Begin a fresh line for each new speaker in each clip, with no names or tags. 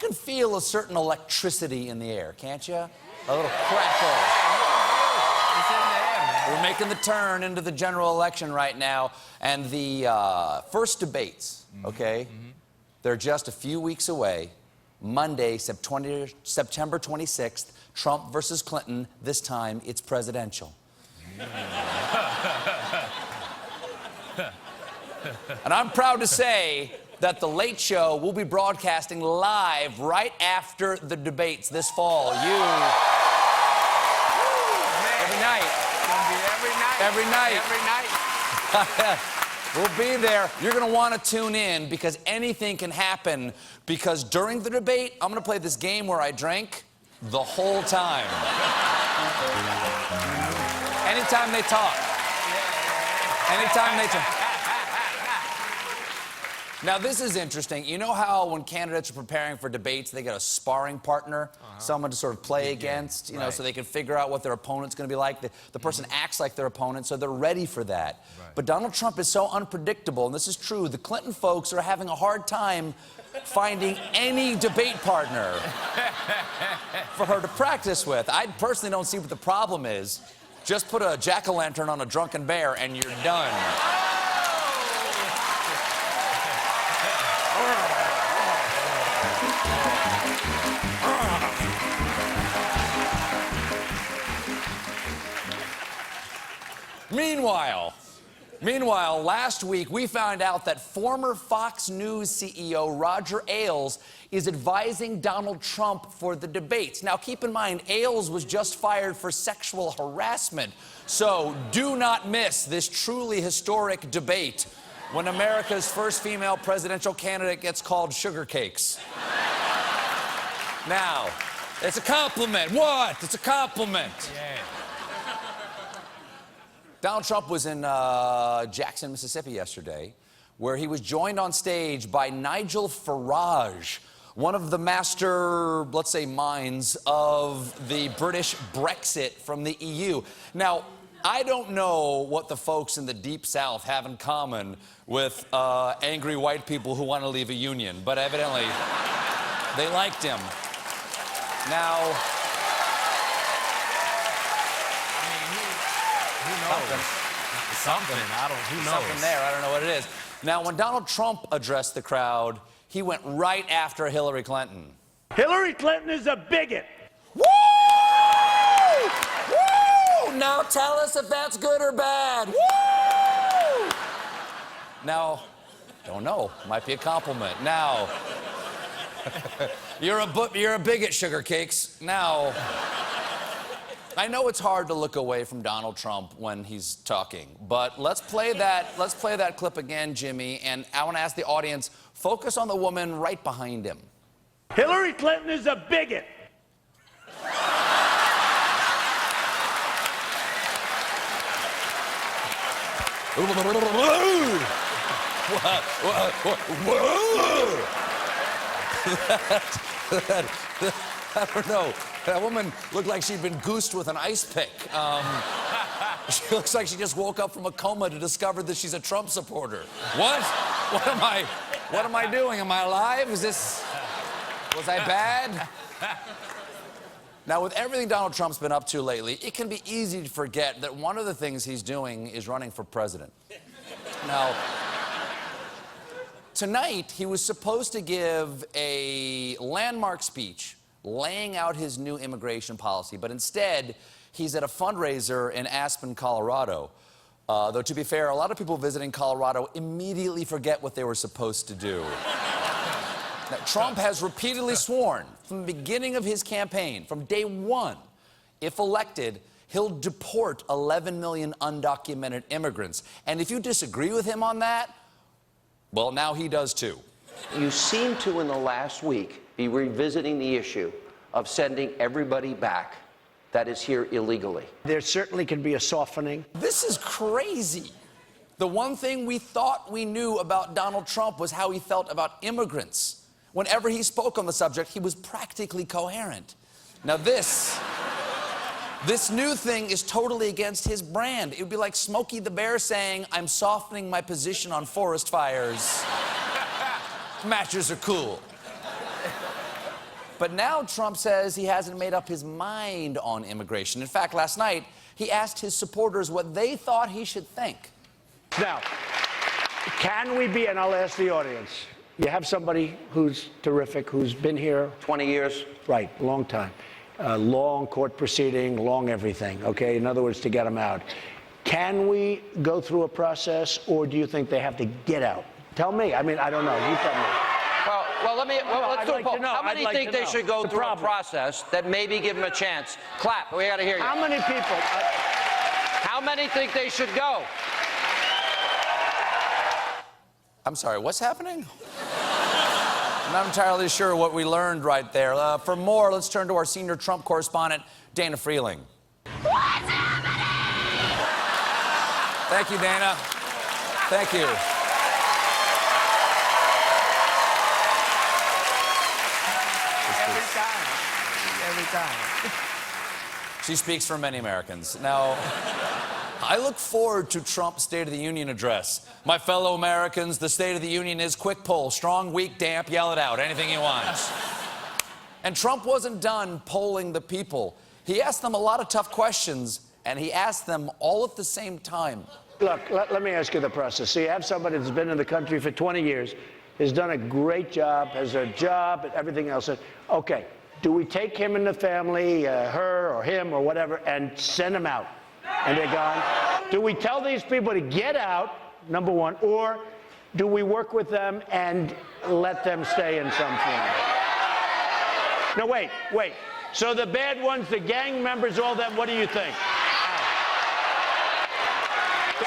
can feel a certain electricity in the air, can't you? A little crackle.
It's in the air, man.
We're making the turn into the general election right now, and the first debates, okay, they're just a few weeks away. Monday, September 26th, Trump versus Clinton. This time, it's presidential. And I'm proud to say that The Late Show will be broadcasting live right after the debates this fall. Every night.
It's gonna be every night.
Every night.
Every night.
We'll be there. You're going to want to tune in because anything can happen. Because during the debate, I'm going to play this game where I drank the whole time. Anytime they talk. Anytime they talk. Now, this is interesting. You know how when candidates are preparing for debates, they get a sparring partner, someone to sort of play against, you know, so they can figure out what their opponent's going to be like. The person acts like their opponent, so they're ready for that. But Donald Trump is so unpredictable, and this is true. The Clinton folks are having a hard time finding any debate partner for her to practice with. I personally don't see what the problem is. Just put a jack-o'-lantern on a drunken bear, and you're done. Meanwhile, last week we found out that former Fox News CEO Roger Ailes is advising Donald Trump for the debates. Now, keep in mind, Ailes was just fired for sexual harassment. So do not miss this truly historic debate when America's first female presidential candidate gets called sugar cakes. Now, it's a compliment. What? It's a compliment.
Yeah.
Donald Trump was in Jackson, Mississippi yesterday, where he was joined on stage by Nigel Farage, one of the master, let's say, minds of the British Brexit from the EU. Now, I don't know what the folks in the Deep South have in common with angry white people who want to leave a union, but evidently they liked him. Now,
Something. Who knows?
Something there. I don't know what it is. Now, when Donald Trump addressed the crowd, he went right after Hillary Clinton.
Hillary Clinton is a bigot.
Woo! Woo! Now tell us if that's good or bad. Woo! Now, don't know. Might be a compliment. Now, you're a bigot, sugar cakes. Now, I know it's hard to look away from Donald Trump when he's talking, but let's play that clip again, Jimmy, and I want to ask the audience, focus on the woman right behind him.
Hillary Clinton is a bigot.
I don't know. That woman looked like she'd been goosed with an ice pick. She looks like she just woke up from a coma to discover that she's a Trump supporter. What? What am I doing? Am I alive? Was I bad? Now, with everything Donald Trump's been up to lately, it can be easy to forget that one of the things he's doing is running for president. Now, tonight, he was supposed to give a landmark speech laying out his new immigration policy, but instead, he's at a fundraiser in Aspen, Colorado. Though, to be fair, a lot of people visiting Colorado immediately forget what they were supposed to do. Now, Trump has repeatedly sworn from the beginning of his campaign, from day one, if elected, he'll deport 11 million undocumented immigrants. And if you disagree with him on that, well, now he does too.
You seem to, in the last week, be revisiting the issue of sending everybody back that is here illegally.
There certainly can be a softening.
This is crazy. The one thing we thought we knew about Donald Trump was how he felt about immigrants. Whenever he spoke on the subject, he was practically coherent. Now this new thing is totally against his brand. It would be like Smokey the Bear saying, "I'm softening my position on forest fires. Matches are cool." But now Trump says he hasn't made up his mind on immigration. In fact, last night, he asked his supporters what they thought he should think.
Now, can we be, and I'll ask the audience, you have somebody who's terrific, who's been here.
20 years.
Right, long time. Long court proceeding, long everything, okay? In other words, to get them out. Can we go through a process, or do you think they have to get out? Tell me. I mean, I don't know. You tell me.
Well, let's do a poll. How many think they should go through a process that maybe give them a chance? Clap. We got to hear you.
How many people?
How many think they should go?
I'm sorry, what's happening? I'm not entirely sure what we learned right there. For more, let's turn to our senior Trump correspondent, Dana Freeling.
What's happening?
Thank you, Dana. Thank you.
Every time.
She speaks for many Americans. Now, I look forward to Trump's State of the Union address. My fellow Americans, the State of the Union is quick poll, strong, weak, damp, yell it out, anything you want. And Trump wasn't done polling the people. He asked them a lot of tough questions, and he asked them all at the same time.
Look, let me ask you the process. So you have somebody that's been in the country for 20 years, has done a great job, has a job and everything else. Okay, do we take him and the family, her or him or whatever, and send him out? And they're gone? Do we tell these people to get out, number one, or do we work with them and let them stay in some form? No, wait. So the bad ones, the gang members, all them, what do you think?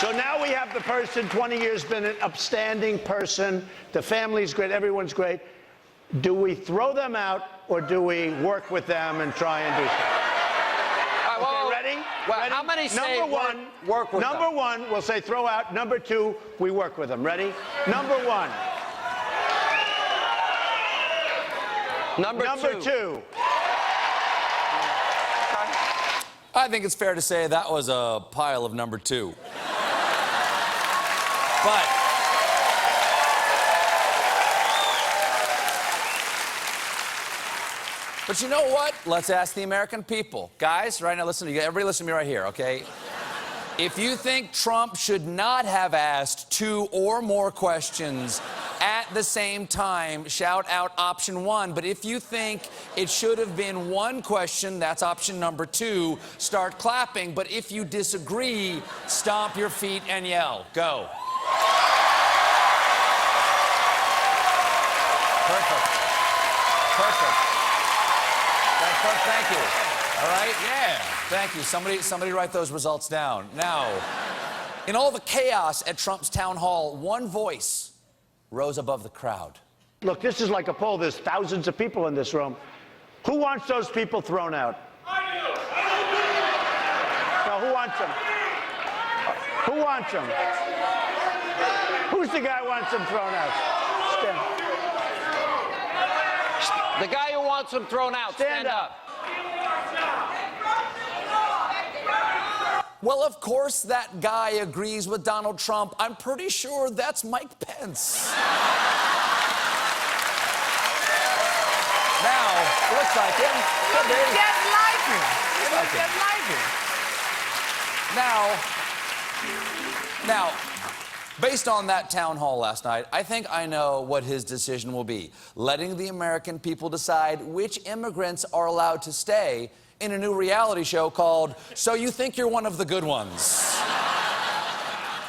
So now we have the person, 20 years, been an upstanding person. The family's great, everyone's great. Do we throw them out, or do we work with them and try and do something? Okay, ready?
Well,
Ready?
how many say
Number one,
work with them?
Number one, we'll say throw out. Number two, we work with them. Ready? Number one.
Number two.
I think it's fair to say that was a pile of number two. But you know what? Let's ask the American people. Guys, right now, listen to you. Everybody listen to me right here, okay? If you think Trump should not have asked 2 or more questions at the same time, shout out option 1. But if you think it should have been 1 question, that's option number 2, start clapping. But if you disagree, stomp your feet and yell. Go. Perfect. Thank you. All right? Yeah. Thank you. Somebody write those results down. Now, in all the chaos at Trump's town hall, one voice rose above the crowd.
Look, this is like a poll. There's thousands of people in this room. Who wants those people thrown out? I do. No, who wants them? Who wants them? Who's the guy who wants them thrown out? Stand.
The guy who wants them thrown out, stand up.
Well, of course that guy agrees with Donald Trump. I'm pretty sure that's Mike Pence. Now, looks like him. Could be.
Just like him. Just like him.
Now, based on that town hall last night, I think I know what his decision will be. Letting the American people decide which immigrants are allowed to stay in a new reality show called So You Think You're One of the Good Ones.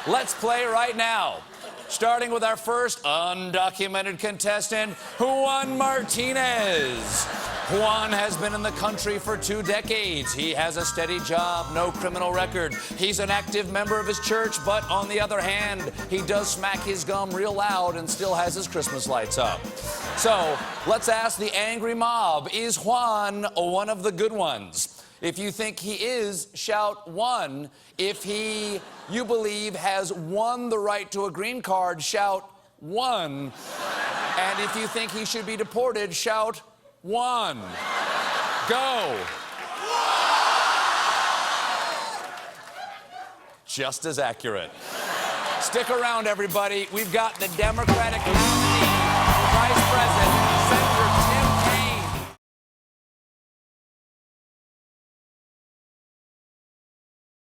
Let's play right now. Starting with our first undocumented contestant, Juan Martinez. Juan has been in the country for 2 decades. He has a steady job, no criminal record. He's an active member of his church, but on the other hand, he does smack his gum real loud and still has his Christmas lights up. So, let's ask the angry mob, is Juan one of the good ones? If you think he is, shout 1. If you believe, has won the right to a green card, shout 1. And if you think he should be deported, shout 1. Go. Just as accurate. Stick around, everybody. We've got the Democratic nominee for Vice President.